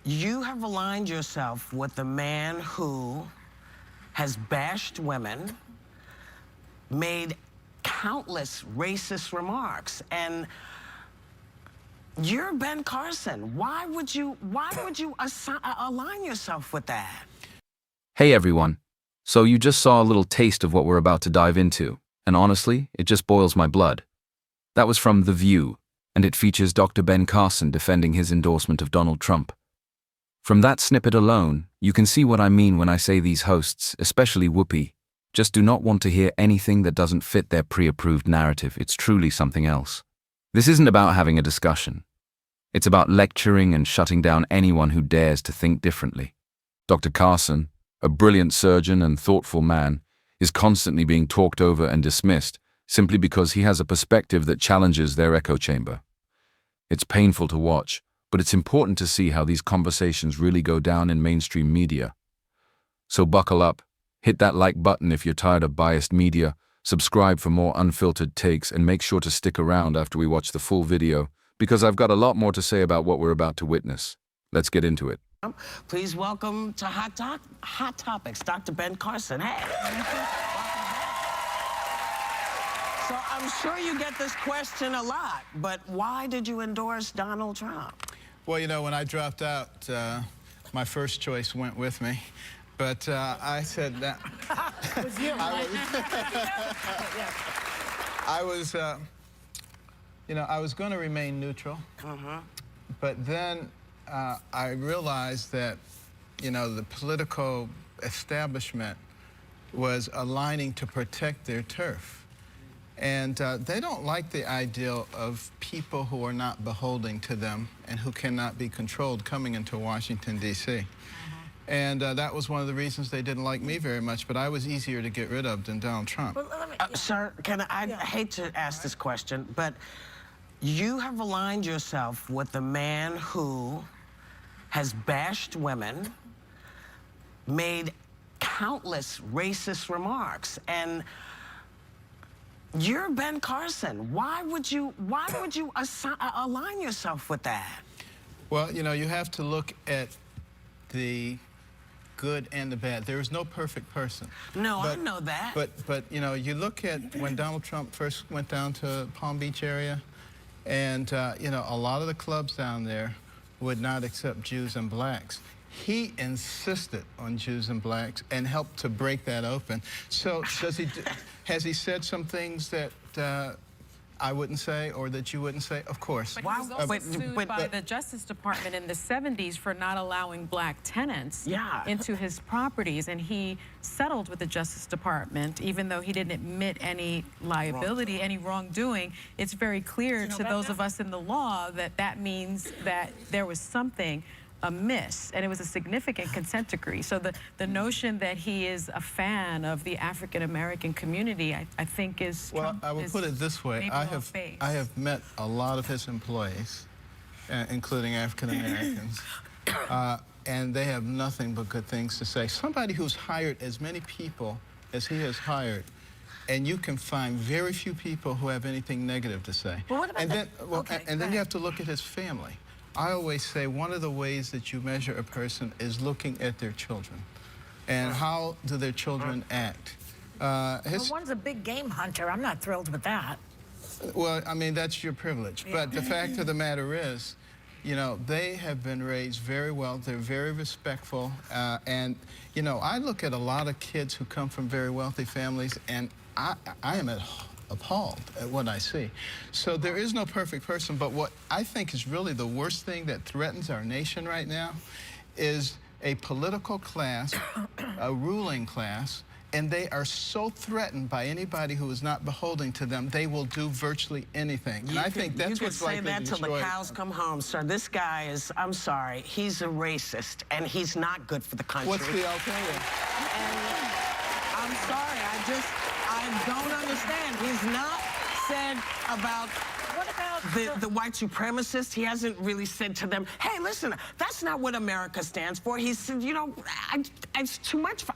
You have aligned yourself with a man who has bashed women, made countless racist remarks, and you're Ben Carson. Why would you align yourself with that? Hey everyone. So you just saw a little taste of what we're about to dive into, and honestly, it just boils my blood. That was from The View, and it features Dr. Ben Carson defending his endorsement of Donald Trump. From that snippet alone, you can see what I mean when I say these hosts, especially Whoopi, just do not want to hear anything that doesn't fit their pre-approved narrative. It's truly something else. This isn't about having a discussion. It's about lecturing and shutting down anyone who dares to think differently. Dr. Carson, a brilliant surgeon and thoughtful man, is constantly being talked over and dismissed simply because he has a perspective that challenges their echo chamber. It's painful to watch, but it's important to see how these conversations really go down in mainstream media. So buckle up, hit that like button if you're tired of biased media, subscribe for more unfiltered takes, and make sure to stick around after we watch the full video, because I've got a lot more to say about what we're about to witness. Let's get into it. Please welcome to Hot Topics, Dr. Ben Carson. Hey. So I'm sure you get this question a lot, but why did you endorse Donald Trump? Well, you know, when I dropped out, my first choice went with me. But I said that... It was you, I was going to remain neutral. But then I realized that, the political establishment was aligning to protect their turf. And they don't like the ideal of people who are not beholden to them and who cannot be controlled coming into Washington, D.C. And that was one of the reasons they didn't like me very much, but I was easier to get rid of than Donald Trump. Well, Sir, I hate to ask this question, but you have aligned yourself with a man who has bashed women, made countless racist remarks, and you're Ben Carson. Why would you align yourself with that? Well, you have to look at the good and the bad. There is no perfect person. No, I know that. But you look at when Donald Trump first went down to Palm Beach area, and a lot of the clubs down there would not accept Jews and blacks. He insisted on Jews and blacks and helped to break that open. So has he said some things that I wouldn't say or that you wouldn't say? Of course. But he was also sued by the Justice Department in the 70s for not allowing black tenants into his properties, and he settled with the Justice Department, even though he didn't admit any liability, any wrongdoing. It's very clear to those of us in the law that that means that there was something amiss, and it was a significant consent decree. So the notion that he is a fan of the African-American community, I think is... Well, I will put it this way. I have met a lot of his employees, including African-Americans, and they have nothing but good things to say. Somebody who's hired as many people as he has hired, and you can find very few people who have anything negative to say. Well, what about and then you have to look at his family. I always say one of the ways that you measure a person is looking at their children. And how do their children act? Well, one's a big game hunter. I'm not thrilled with that. Well, I mean, that's your privilege. But the fact of the matter is, they have been raised very well. They're very respectful. And, I look at a lot of kids who come from very wealthy families, and I am appalled at what I see. So there is no perfect person, but what I think is really the worst thing that threatens our nation right now is a political class, a ruling class, and they are so threatened by anybody who is not beholden to them, they will do virtually anything. And I think that's what's likely to destroy. You can say that till the cows come home, sir. This guy is, I'm sorry, he's a racist, and he's not good for the country. What's the alternative? And I'm sorry, I don't understand. He's not said about the white supremacists. He hasn't really said to them, hey, listen, that's not what America stands for. He said, it's too much for,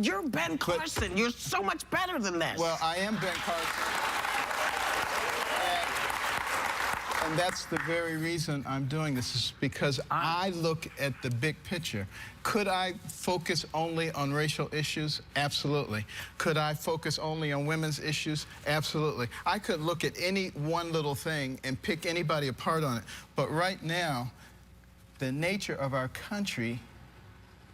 you're Ben Carson. You're so much better than this. Well, I am Ben Carson. And that's the very reason I'm doing this, is because I look at the big picture. Could I focus only on racial issues? Absolutely. Could I focus only on women's issues? Absolutely. I could look at any one little thing and pick anybody apart on it. But right now, the nature of our country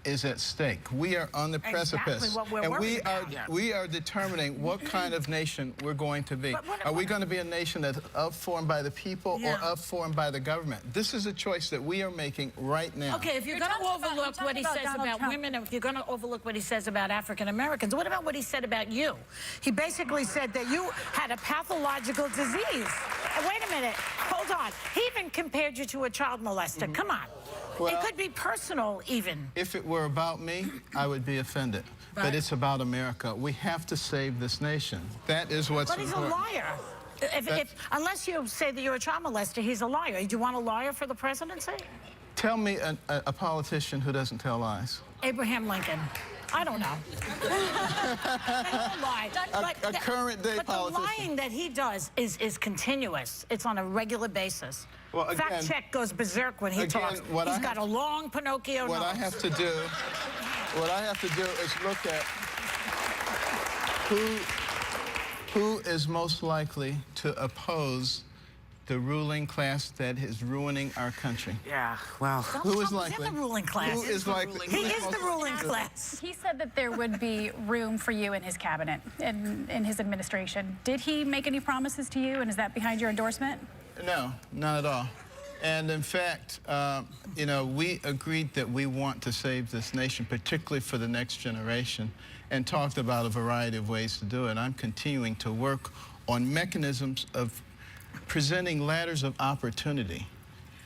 is at stake. We are on the precipice. Exactly what we're and worried about. we are determining what kind of nation we're going to be. Are we going to be a nation that's upformed by the people or upformed by the government? This is a choice that we are making right now. Okay, if you're going to overlook what he says about women, if you're going to overlook what he says about African Americans, what about what he said about you? He basically said that you had a pathological disease. Wait a minute, hold on. He even compared you to a child molester. Come on. Well, it could be personal, even. If it were about me, I would be offended. Right. But it's about America. We have to save this nation. That is what's important. But he's a liar. Unless you say that you're a child molester, he's a liar. Do you want a liar for the presidency? Tell me a politician who doesn't tell lies. Abraham Lincoln. I don't know. Lie. A current day politician. But the lying that he does is continuous. It's on a regular basis. Well, again, Fact check goes berserk when he talks. He's got a long Pinocchio nose. What I have to do is look at who is most likely to oppose the ruling class that is ruining our country. Yeah, well, who is likely? He's in the ruling class. Who is likely? He is the ruling class. He said that there would be room for you in his cabinet, in his administration. Did he make any promises to you, and is that behind your endorsement? No, not at all. And in fact, you know, we agreed that we want to save this nation, particularly for the next generation, and talked about a variety of ways to do it. I'm continuing to work on mechanisms of presenting ladders of opportunity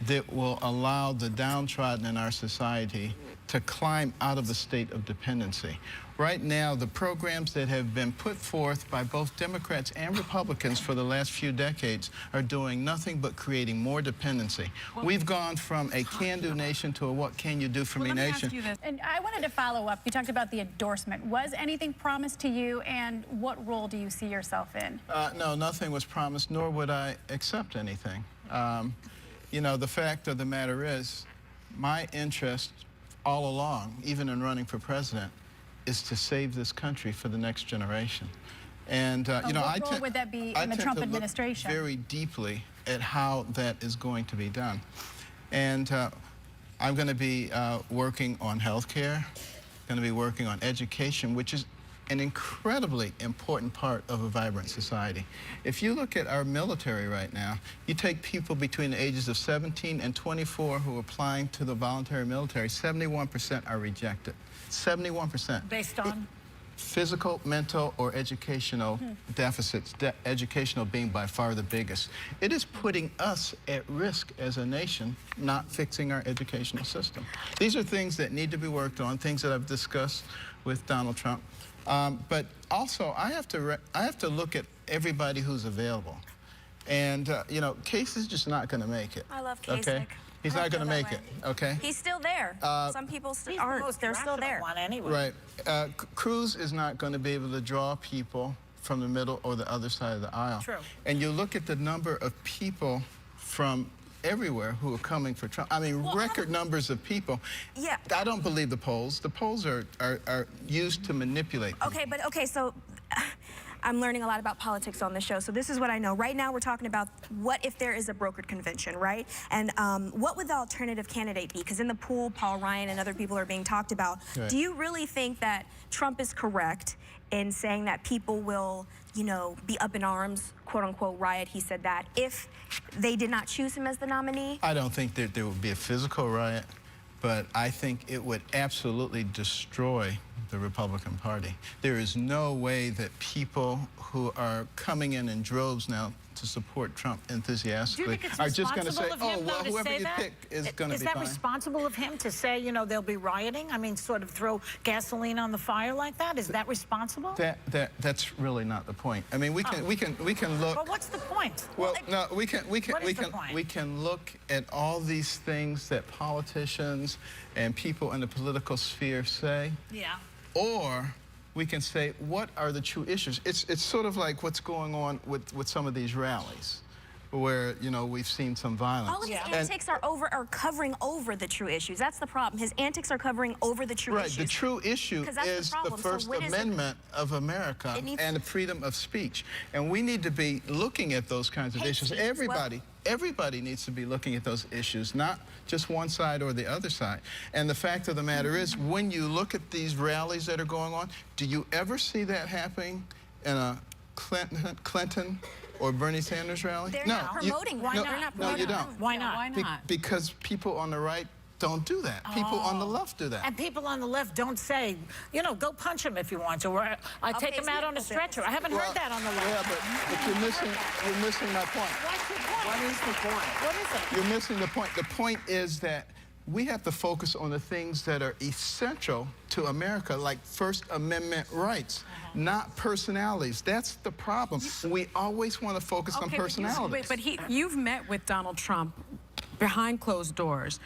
that will allow the downtrodden in our society to climb out of the state of dependency. Right now, the programs that have been put forth by both Democrats and Republicans for the last few decades are doing nothing but creating more dependency. We've gone from a can-do nation to a what can you do for me nation. Let me ask you this. And I wanted to follow up. You talked about the endorsement. Was anything promised to you, and what role do you see yourself in? No, nothing was promised, nor would I accept anything. You know, the fact of the matter is, my interest all along, even in running for president, is to save this country for the next generation. And, you know, what role would that be in the Trump administration? Look very deeply at how that is going to be done. And I'm going to be working on health care, going to be working on education, which is an incredibly important part of a vibrant society. If you look at our military right now, you take people between the ages of 17 and 24 who are applying to the voluntary military, 71% are rejected. 71%. Based on? Physical, mental, or educational deficits, educational being by far the biggest. It is putting us at risk as a nation, not fixing our educational system. These are things that need to be worked on, things that I've discussed with Donald Trump. But also, I have to look at everybody who's available. And, you know, Case is just not going to make it. I love Kasich. Okay? He's not going to make it, okay? He's still there. Some people aren't. They're still there. Anyway. Right. Cruz is not going to be able to draw people from the middle or the other side of the aisle. True. And you look at the number of people from everywhere who are coming for Trump. I mean, record numbers of people. Yeah. I don't believe the polls. The polls are used to manipulate people. Okay, but okay, so I'm learning a lot about politics on this show, so this is what I know. Right now, we're talking about what if there is a brokered convention, right? And what would the alternative candidate be? Because in the pool, Paul Ryan and other people are being talked about. Right. Do you really think that Trump is correct in saying that people will, you know, be up in arms, quote unquote, riot, he said that, if they did not choose him as the nominee? I don't think that there would be a physical riot, but I think it would absolutely destroy the Republican Party. There is no way that people who are coming in droves now to support Trump enthusiastically are just going to say, oh, well, whoever you pick is going to be fine. Is that responsible of him to say, you know, they'll be rioting? I mean, sort of throw gasoline on the fire like that? Is that responsible? That's really not the point. I mean, we can look. But what's the point? Well, no, we can look at all these things that politicians and people in the political sphere say. Yeah. Or we can say, what are the true issues? It's sort of like what's going on with some of these rallies. where, you know, we've seen some violence. All of his antics are covering over the true issues. That's the problem. His antics are covering over the true issues. Right, the true issue is the First Amendment of America and the freedom of speech. And we need to be looking at those kinds of issues. Everybody needs to be looking at those issues, not just one side or the other side. And the fact of the matter is, when you look at these rallies that are going on, do you ever see that happening in a Clinton or Bernie Sanders rally? They're not promoting one. They're not No, you promoting don't. Why not? Why not? Because people on the right don't do that. People on the left do that. And people on the left don't say, you know, go punch him if you want to, or I take him out on a stretcher. I haven't heard that on the left. Yeah, but you're missing my point. What's your point? What is the point? What is it? You're missing the point. The point is that we have to focus on the things that are essential to America, like First Amendment rights, not personalities. That's the problem. We always want to focus on personalities. But you've met with Donald Trump behind closed doors.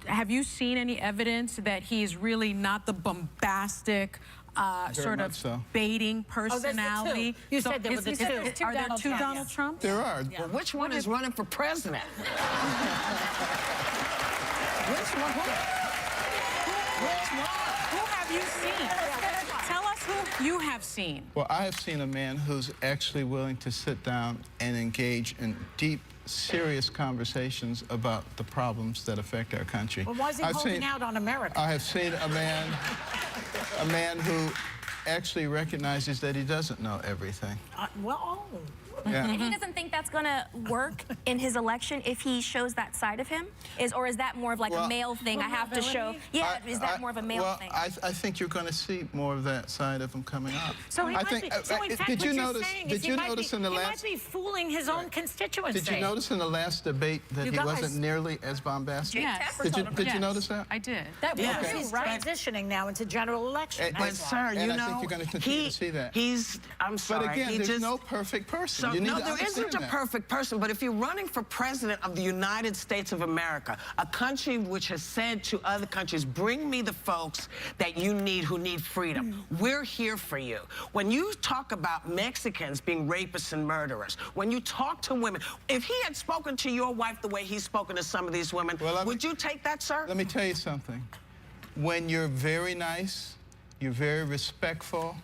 Have you seen any evidence that he's really not the bombastic, sort of baiting personality? You said there were the two. Are there two Donald Trumps? There are. Well, which one is running for president? Which one? Who have you seen? Tell us who you have seen. Well, I have seen a man who's actually willing to sit down and engage in deep, serious conversations about the problems that affect our country. Well, why is he holding out on America? I have seen a man who actually recognizes that he doesn't know everything. And he doesn't think that's going to work in his election if he shows that side of him? Or is that more of like a male thing I have to show? Yeah, is that more of a male thing? I think you're going to see more of that side of him coming up. So he might be, so in fact, did you what notice? you're saying Did is you notice in the last? He might be fooling his own constituency. Did you notice in the last debate that he wasn't nearly as bombastic? Yes. Did you notice that? I did. That he's transitioning now into general election. But sir, you know, I think you're going to continue to see that. I'm sorry. But again, there's no perfect person. So, no, there isn't a perfect person, but if you're running for president of the United States of America, a country which has said to other countries, bring me the folks that you need who need freedom. We're here for you. When you talk about Mexicans being rapists and murderers, when you talk to women, if he had spoken to your wife the way he's spoken to some of these women, would you take that, sir? Let me tell you something. When you're very nice, you're very respectful,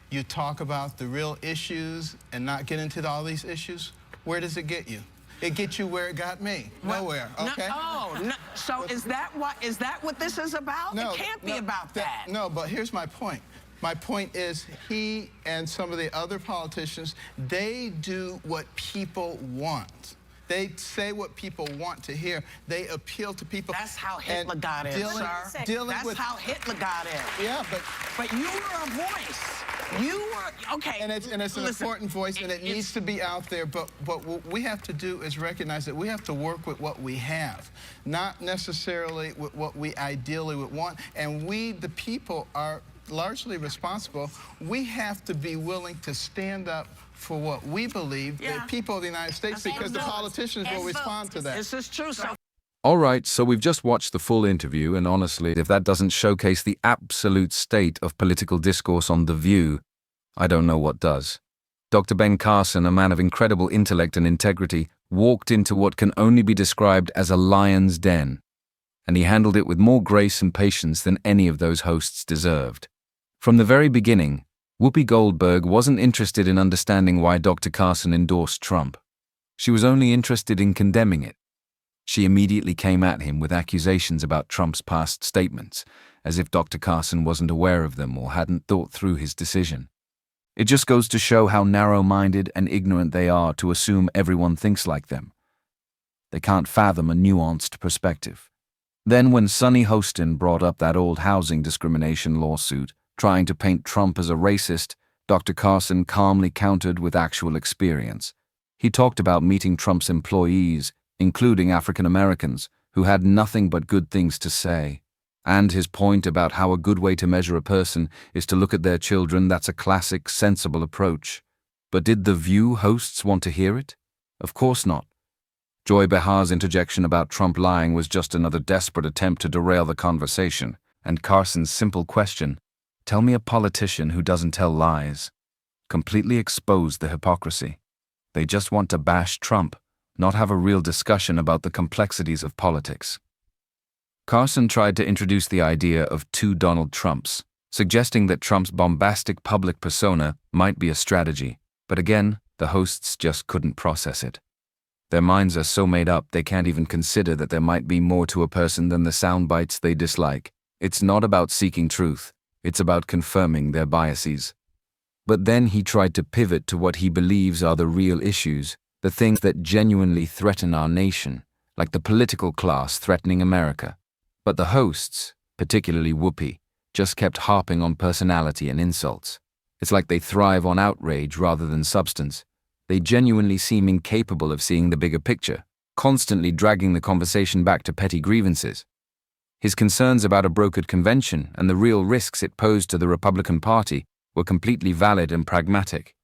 you talk about the real issues and not get into all these issues, where does it get you? It gets you where it got me. Nowhere, okay? No. So is that what this is about? No, it can't be about that. No, but here's my point. My point is he and some of the other politicians, they do what people want. They say what people want to hear. They appeal to people. That's how Hitler got in, sir. That's how Hitler got in. Yeah, but you were a voice. You were, okay. And it's an important voice, and it needs to be out there. But what we have to do is recognize that we have to work with what we have, not necessarily with what we ideally would want. And we, the people, are largely responsible. We have to be willing to stand up for what we believe, the people of the United States, because the politicians will respond to that. This is true. So All right, so we've just watched the full interview, and honestly, if that doesn't showcase the absolute state of political discourse on The View, I don't know what does. Dr. Ben Carson, a man of incredible intellect and integrity, walked into what can only be described as a lion's den, and he handled it with more grace and patience than any of those hosts deserved. From the very beginning, Whoopi Goldberg wasn't interested in understanding why Dr. Carson endorsed Trump. She was only interested in condemning it. She immediately came at him with accusations about Trump's past statements, as if Dr. Carson wasn't aware of them or hadn't thought through his decision. It just goes to show how narrow-minded and ignorant they are to assume everyone thinks like them. They can't fathom a nuanced perspective. Then when Sonny Hostin brought up that old housing discrimination lawsuit, trying to paint Trump as a racist, Dr. Carson calmly countered with actual experience. He talked about meeting Trump's employees, including African Americans, who had nothing but good things to say. And his point about how a good way to measure a person is to look at their children, that's a classic, sensible approach. But did The View hosts want to hear it? Of course not. Joy Behar's interjection about Trump lying was just another desperate attempt to derail the conversation, and Carson's simple question, "Tell me a politician who doesn't tell lies," completely exposed the hypocrisy. They just want to bash Trump, not have a real discussion about the complexities of politics. Carson tried to introduce the idea of two Donald Trumps, suggesting that Trump's bombastic public persona might be a strategy, but again, the hosts just couldn't process it. Their minds are so made up they can't even consider that there might be more to a person than the sound bites they dislike. It's not about seeking truth, it's about confirming their biases. But then he tried to pivot to what he believes are the real issues, the things that genuinely threaten our nation, like the political class threatening America. But the hosts, particularly Whoopi, just kept harping on personality and insults. It's like they thrive on outrage rather than substance. They genuinely seem incapable of seeing the bigger picture, constantly dragging the conversation back to petty grievances. His concerns about a brokered convention and the real risks it posed to the Republican Party were completely valid and pragmatic.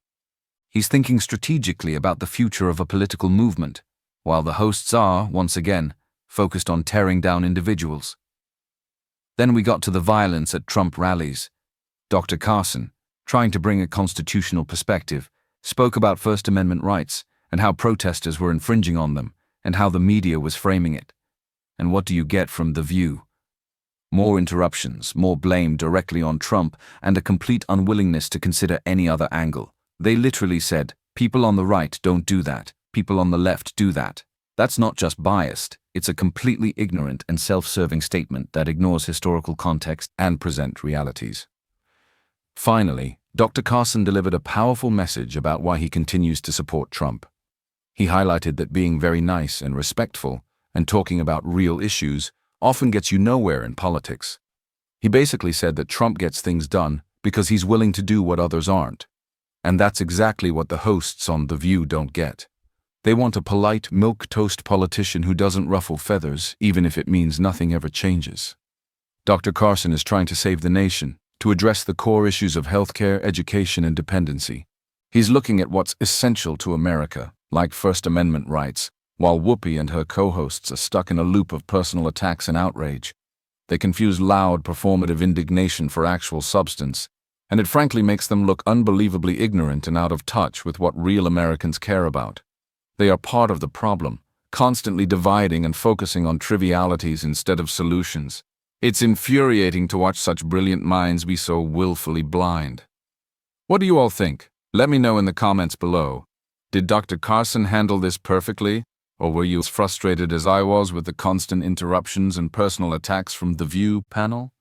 He's thinking strategically about the future of a political movement, while the hosts are, once again, focused on tearing down individuals. Then we got to the violence at Trump rallies. Dr. Carson, trying to bring a constitutional perspective, spoke about First Amendment rights and how protesters were infringing on them and how the media was framing it. And what do you get from The View? More interruptions, more blame directly on Trump, and a complete unwillingness to consider any other angle. They literally said, people on the right don't do that, people on the left do that. That's not just biased, it's a completely ignorant and self-serving statement that ignores historical context and present realities. Finally, Dr. Carson delivered a powerful message about why he continues to support Trump. He highlighted that being very nice and respectful and talking about real issues often gets you nowhere in politics. He basically said that Trump gets things done because he's willing to do what others aren't. And that's exactly what the hosts on The View don't get. They want a polite, milquetoast politician who doesn't ruffle feathers, even if it means nothing ever changes. Dr. Carson is trying to save the nation, to address the core issues of healthcare, education, and dependency. He's looking at what's essential to America, like First Amendment rights, while Whoopi and her co-hosts are stuck in a loop of personal attacks and outrage. They confuse loud, performative indignation for actual substance, and it frankly makes them look unbelievably ignorant and out of touch with what real Americans care about. They are part of the problem, constantly dividing and focusing on trivialities instead of solutions. It's infuriating to watch such brilliant minds be so willfully blind. What do you all think? Let me know in the comments below. Did Dr. Carson handle this perfectly, or were you as frustrated as I was with the constant interruptions and personal attacks from The View panel?